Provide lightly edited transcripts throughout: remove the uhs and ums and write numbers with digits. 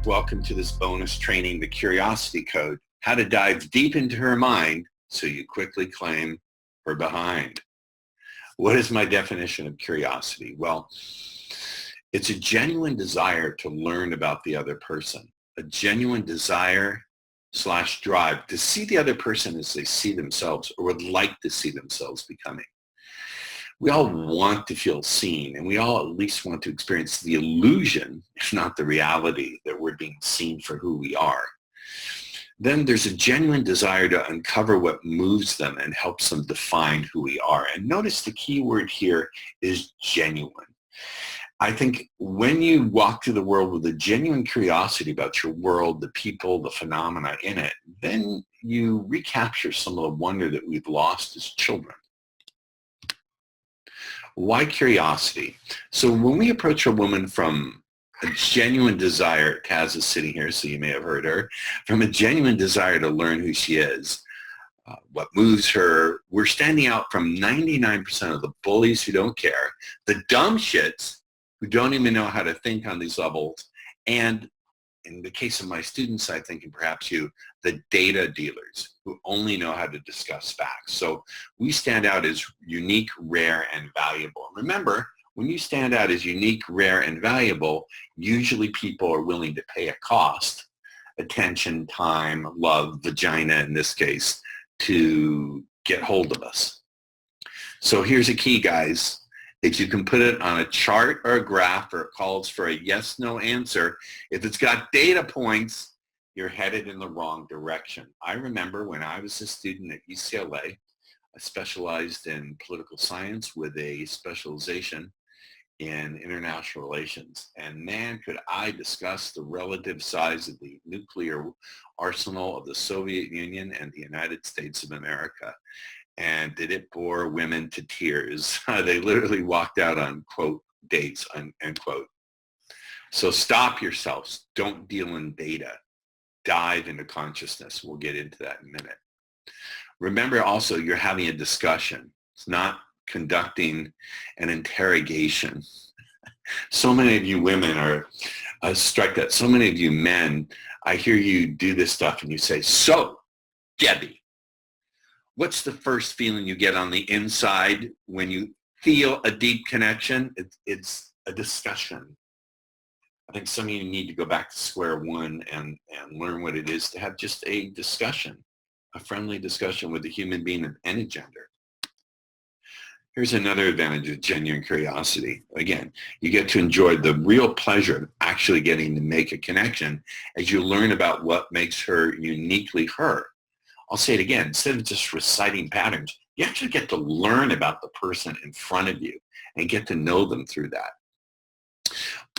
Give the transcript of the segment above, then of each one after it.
welcome to this bonus training, The Curiosity Code, how to dive deep into her mind so you quickly claim her behind. What is my definition of curiosity? Well, it's a genuine desire to learn about the other person, a genuine desire / drive to see the other person as they see themselves or would like to see themselves becoming. We all want to feel seen, and we all at least want to experience the illusion, if not the reality, that we're being seen for who we are. Then there's a genuine desire to uncover what moves them and helps them define who we are. And notice the key word here is genuine. I think when you walk through the world with a genuine curiosity about your world, the people, the phenomena in it, then you recapture some of the wonder that we've lost as children. Why curiosity? So when we approach a woman from a genuine desire, Kaz is sitting here, so you may have heard her, from a genuine desire to learn who she is, what moves her, we're standing out from 99% of the bullies who don't care, the dumb shits who don't even know how to think on these levels, and in the case of my students, I think, and perhaps you, the data dealers who only know how to discuss facts. So we stand out as unique, rare, and valuable. Remember, when you stand out as unique, rare, and valuable, usually people are willing to pay a cost, attention, time, love, vagina in this case, to get hold of us. So here's a key, guys. If you can put it on a chart or a graph or it calls for a yes/no answer, if it's got data points, you're headed in the wrong direction. I remember when I was a student at UCLA, I specialized in political science with a specialization in international relations. And man, could I discuss the relative size of the nuclear arsenal of the Soviet Union and the United States of America. And did it bore women to tears? They literally walked out on, quote, dates, end quote. So stop yourselves. Don't deal in data. Dive into consciousness. We'll get into that in a minute. Remember also, you're having a discussion. It's not conducting an interrogation. So many of you women are struck that. So many of you men, I hear you do this stuff and you say, so, Debbie, what's the first feeling you get on the inside when you feel a deep connection? It's a discussion. I think some of you need to go back to square one and learn what it is to have just a discussion, a friendly discussion with a human being of any gender. Here's another advantage of genuine curiosity. Again, you get to enjoy the real pleasure of actually getting to make a connection as you learn about what makes her uniquely her. I'll say it again, instead of just reciting patterns, you actually get to learn about the person in front of you and get to know them through that.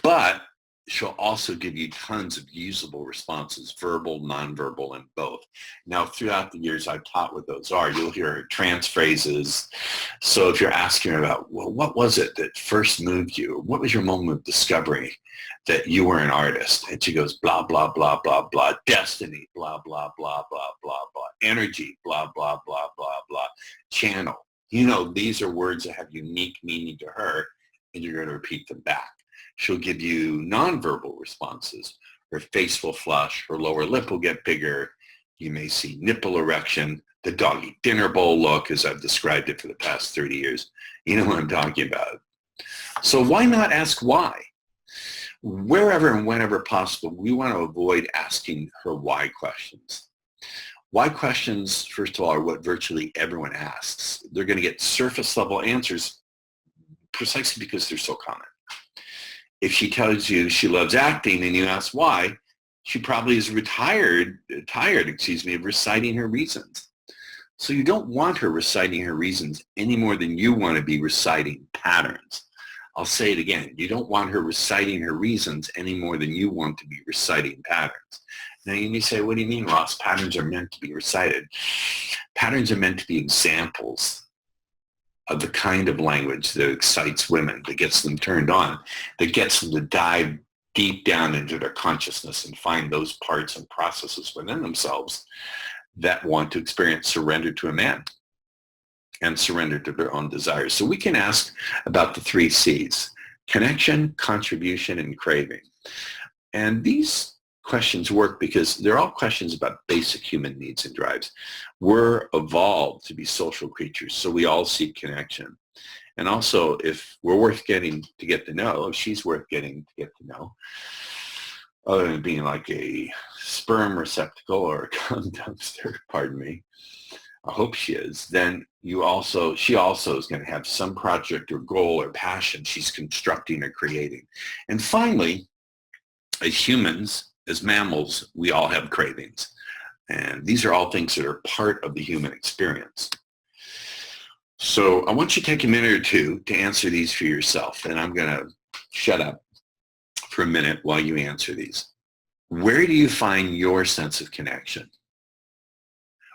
But she'll also give you tons of usable responses, verbal, nonverbal, and both. Now, throughout the years I've taught what those are, you'll hear trance phrases. So if you're asking her about, well, what was it that first moved you? What was your moment of discovery that you were an artist? And she goes, blah, blah, blah, blah, blah, destiny, blah, blah, blah, blah, blah, blah, energy, blah, blah, blah, blah, blah, channel. You know, these are words that have unique meaning to her, and you're going to repeat them back. She'll give you nonverbal responses. Her face will flush, her lower lip will get bigger. You may see nipple erection, the doggy dinner bowl look, as I've described it for the past 30 years. You know what I'm talking about. So why not ask why? Wherever and whenever possible, we want to avoid asking her why questions. Why questions, first of all, are what virtually everyone asks. They're going to get surface level answers precisely because they're so common. If she tells you she loves acting and you ask why, she probably is tired of reciting her reasons. So you don't want her reciting her reasons any more than you want to be reciting patterns. I'll say it again. You don't want her reciting her reasons any more than you want to be reciting patterns. Now you may say, what do you mean, Ross? Patterns are meant to be recited. Patterns are meant to be examples of the kind of language that excites women, that gets them turned on, that gets them to dive deep down into their consciousness and find those parts and processes within themselves that want to experience surrender to a man and surrender to their own desires. So we can ask about the 3 C's: connection, contribution, and craving. And these questions work because they're all questions about basic human needs and drives. We're evolved to be social creatures, so we all seek connection. And also, if we're worth getting to get to know, if she's worth getting to get to know, other than being like a sperm receptacle or a cum dumpster, pardon me, I hope she is, then she also is going to have some project or goal or passion she's constructing or creating. And finally, as humans, as mammals, we all have cravings. And these are all things that are part of the human experience. So I want you to take a minute or two to answer these for yourself. And I'm going to shut up for a minute while you answer these. Where do you find your sense of connection?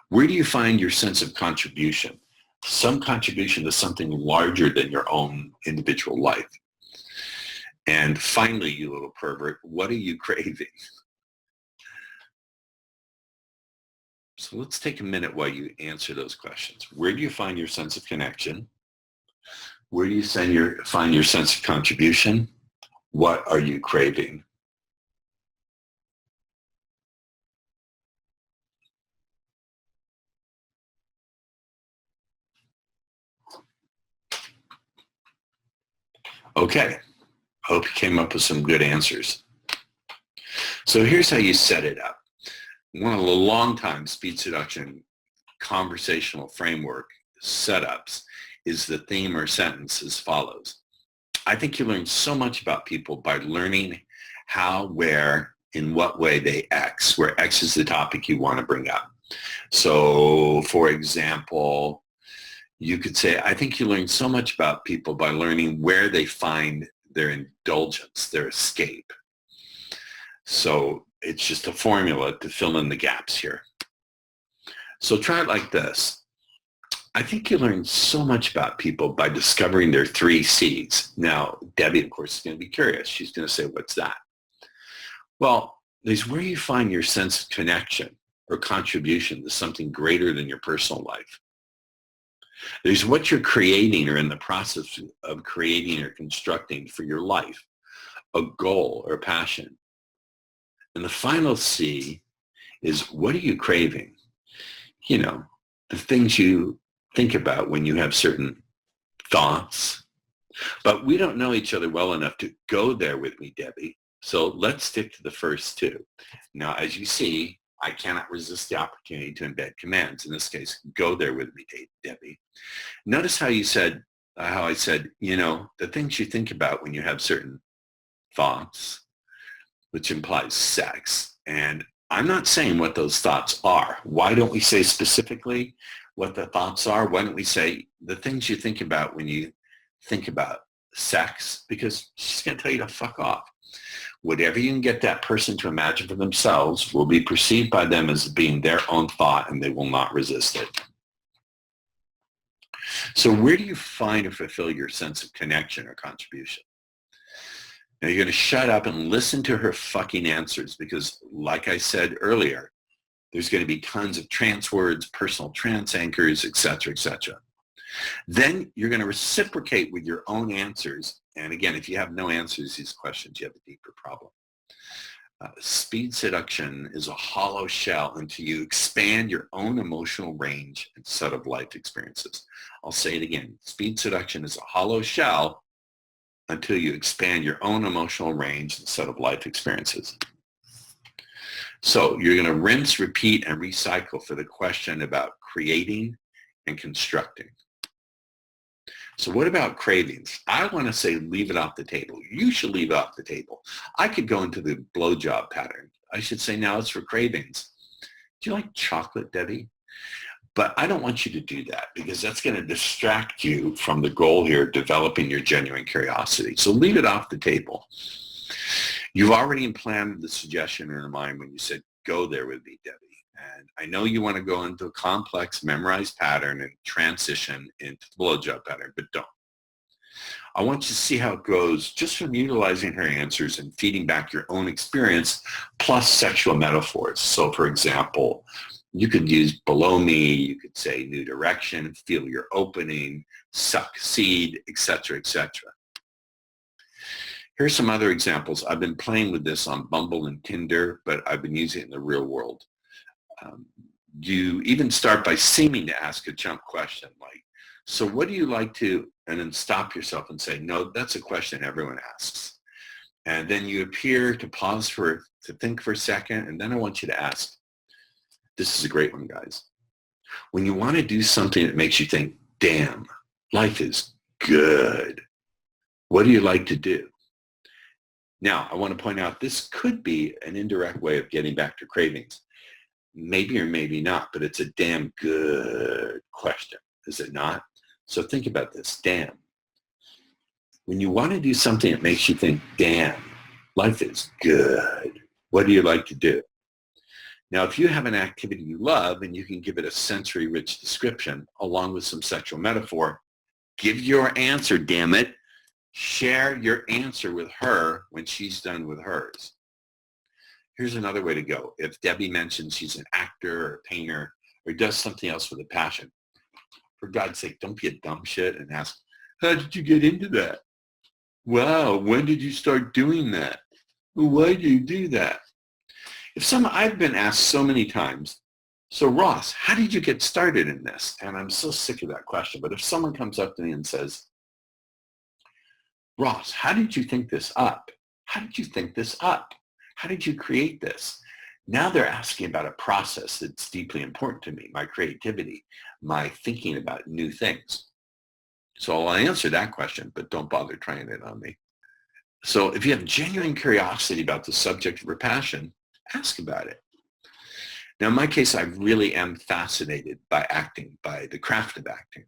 Where do you find your sense of contribution? Some contribution to something larger than your own individual life. And finally, you little pervert, what are you craving? So let's take a minute while you answer those questions. Where do you find your sense of connection? Where do you find your sense of contribution? What are you craving? Okay, hope you came up with some good answers. So here's how you set it up. One of the long-time speed seduction conversational framework setups is the theme or sentence as follows. I think you learn so much about people by learning how, where, in what way they X, where X is the topic you want to bring up. So, for example, you could say, I think you learn so much about people by learning where they find their indulgence, their escape. So it's just a formula to fill in the gaps here. So try it like this. I think you learn so much about people by discovering their 3 C's. Now, Debbie, of course, is going to be curious. She's going to say, what's that? Well, there's where you find your sense of connection or contribution to something greater than your personal life. There's what you're creating or in the process of creating or constructing for your life, a goal or passion. And the final C is what are you craving? You know, the things you think about when you have certain thoughts. But we don't know each other well enough to go there with me, Debbie. So let's stick to the first 2. Now, as you see, I cannot resist the opportunity to embed commands. In this case, go there with me, Debbie. Notice how I said, you know, the things you think about when you have certain thoughts, which implies sex. And I'm not saying what those thoughts are. Why don't we say specifically what the thoughts are? Why don't we say the things you think about when you think about sex? Because she's going to tell you to fuck off. Whatever you can get that person to imagine for themselves will be perceived by them as being their own thought, and they will not resist it. So where do you find or fulfill your sense of connection or contribution? Now you're going to shut up and listen to her fucking answers because, like I said earlier, there's going to be tons of trance words, personal trance anchors, etc., etc. Then you're going to reciprocate with your own answers. And again, if you have no answers to these questions, you have a deeper problem. Speed seduction is a hollow shell until you expand your own emotional range and set of life experiences. I'll say it again. Speed seduction is a hollow shell until you expand your own emotional range and set of life experiences. So you're going to rinse, repeat, and recycle for the question about creating and constructing. So what about cravings? I want to say leave it off the table. You should leave it off the table. I could go into the blowjob pattern. I should say now it's for cravings. Do you like chocolate, Debbie? But I don't want you to do that because that's going to distract you from the goal here, developing your genuine curiosity. So leave it off the table. You've already implanted the suggestion in your mind when you said, go there with me, Debbie. And I know you want to go into a complex memorized pattern and transition into the blowjob pattern, but don't. I want you to see how it goes just from utilizing her answers and feeding back your own experience plus sexual metaphors. So for example, you could use below me, you could say new direction, feel your opening, succeed, etc., etc. Here's some other examples. I've been playing with this on Bumble and Tinder, but I've been using it in the real world. You even start by seeming to ask a jump question like, so what do you like to, and then stop yourself and say, no, that's a question everyone asks. And then you appear to pause to think for a second, and then I want you to ask, this is a great one, guys. When you want to do something that makes you think, damn, life is good, what do you like to do? Now, I want to point out this could be an indirect way of getting back to cravings. Maybe or maybe not, but it's a damn good question, is it not? So think about this, damn. When you want to do something that makes you think, damn, life is good, what do you like to do? Now, if you have an activity you love and you can give it a sensory-rich description along with some sexual metaphor, give your answer, damn it. Share your answer with her when she's done with hers. Here's another way to go. If Debbie mentions she's an actor or a painter or does something else with a passion, for God's sake, don't be a dumb shit and ask, how did you get into that? Wow, when did you start doing that? Why do you do that? I've been asked so many times, so Ross, how did you get started in this? And I'm so sick of that question. But if someone comes up to me and says, Ross, how did you think this up? How did you think this up? How did you create this? Now they're asking about a process that's deeply important to me, my creativity, my thinking about new things. So I'll answer that question, but don't bother trying it on me. So if you have genuine curiosity about the subject of your passion, ask about it. Now, in my case, I really am fascinated by acting, by the craft of acting.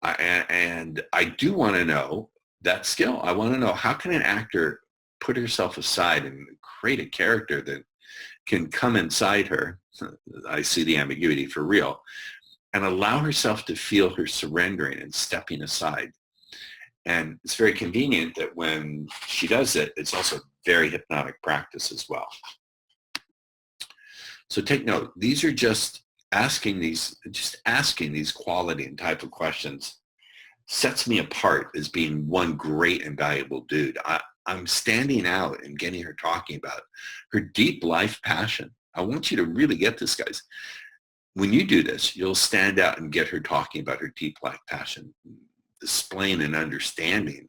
And I do want to know that skill. I want to know, how can an actor put herself aside and create a character that can come inside her, I see the ambiguity for real, and allow herself to feel her surrendering and stepping aside. And it's very convenient that when she does it, it's also very hypnotic practice as well. So take note, these are just asking these quality and type of questions sets me apart as being one great and valuable dude. I'm standing out and getting her talking about her deep life passion. I want you to really get this, guys. When you do this, you'll stand out and get her talking about her deep life passion, displaying an understanding,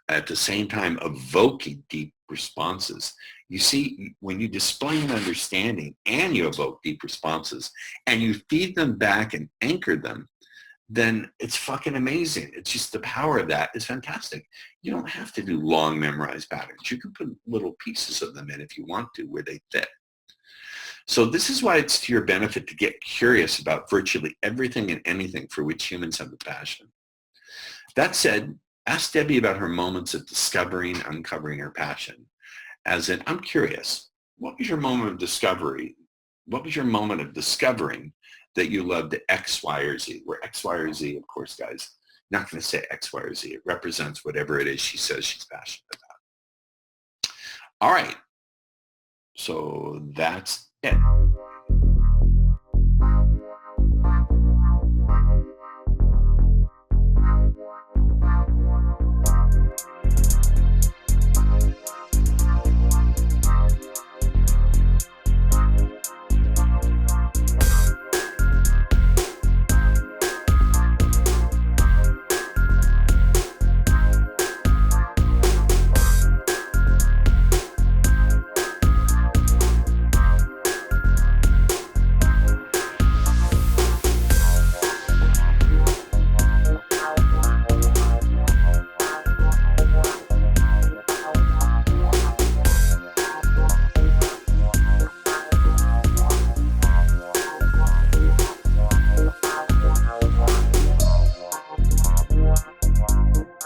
at the same time evoking deep responses. You see, when you display an understanding and you evoke deep responses and you feed them back and anchor them, then it's fucking amazing. It's just the power of that is fantastic. You don't have to do long memorized patterns. You can put little pieces of them in if you want to, where they fit. So this is why it's to your benefit to get curious about virtually everything and anything for which humans have a passion. That said, ask Debbie about her moments of discovering, uncovering her passion. As in, I'm curious, what was your moment of discovery? What was your moment of discovering that you loved X, Y, or Z? Where X, Y, or Z, of course, guys, not going to say X, Y, or Z. It represents whatever it is she says she's passionate about. All right. So that's it.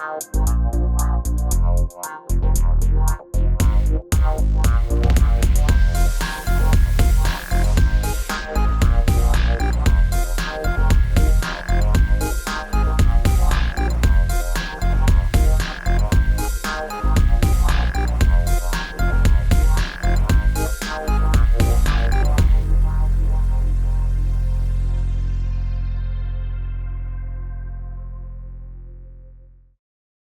Wow.